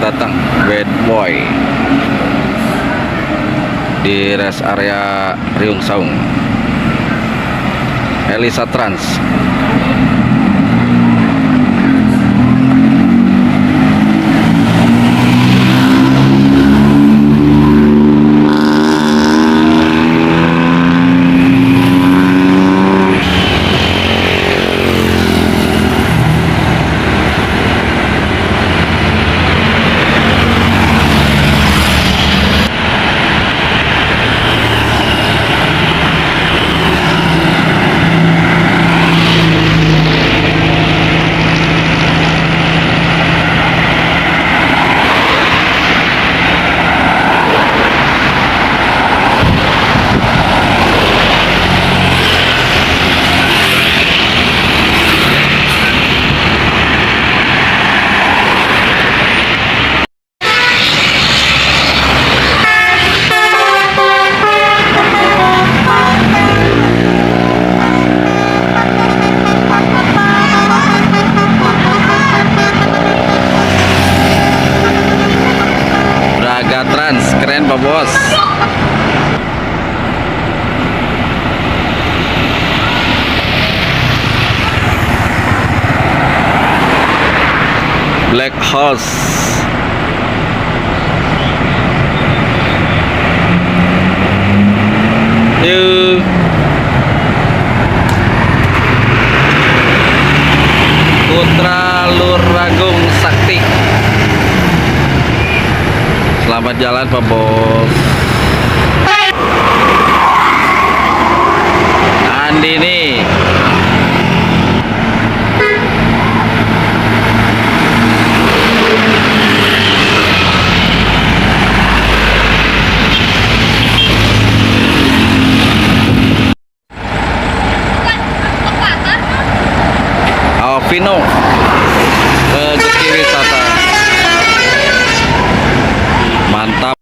datang Bad Boy di rest area Riung Saung. Elisa Trans. Trans, keren Pak Bos. Black Horse. Yuk. Putra Luragung Sakti. Selamat jalan Pak Bos. Andi nih. Alvino Rezeki Wisata. Mantap.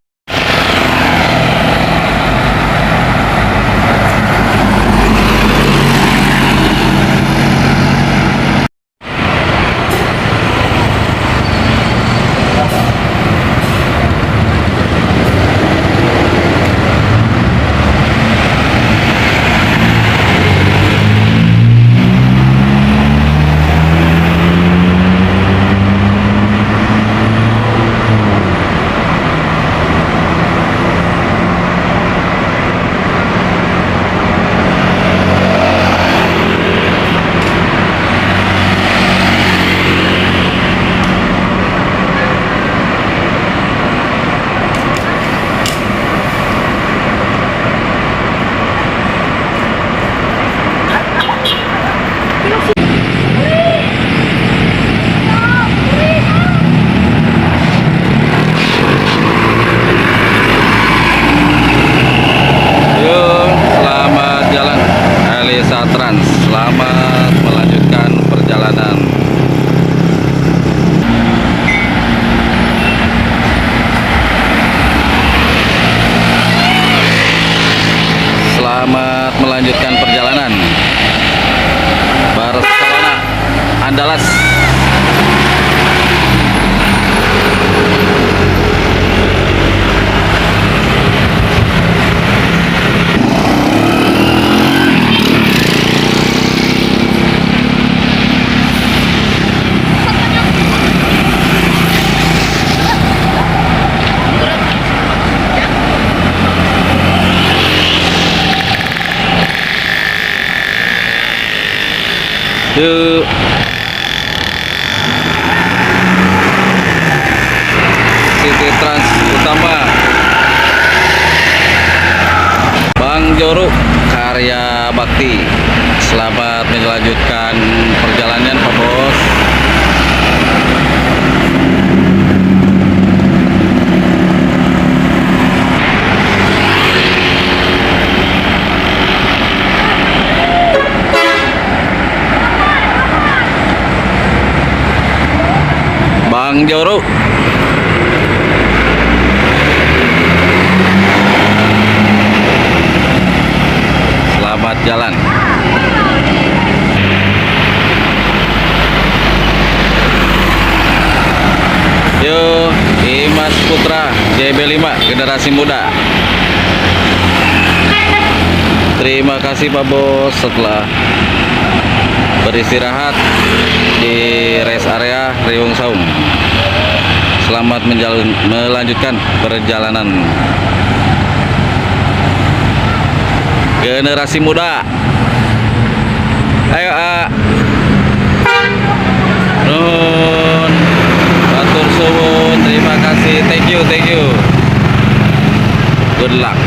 Trans, selamat melanjutkan perjalanan. Selamat melanjutkan perjalanan. Barcelona, Andalas. Yuk. City Trans Utama Bang Joro Karya Bakti. Selamat melanjutkan perjalanan Pak Bos. Bang Joro. Selamat jalan. Yuk. Dimas Putra JB5 generasi muda. Terima kasih Pak Bos setelah beristirahat di rest area Riung Saung. Selamat melanjutkan perjalanan. Generasi muda. Ayo Nuhun. Batur suwun. Terima kasih. Thank you. Good luck.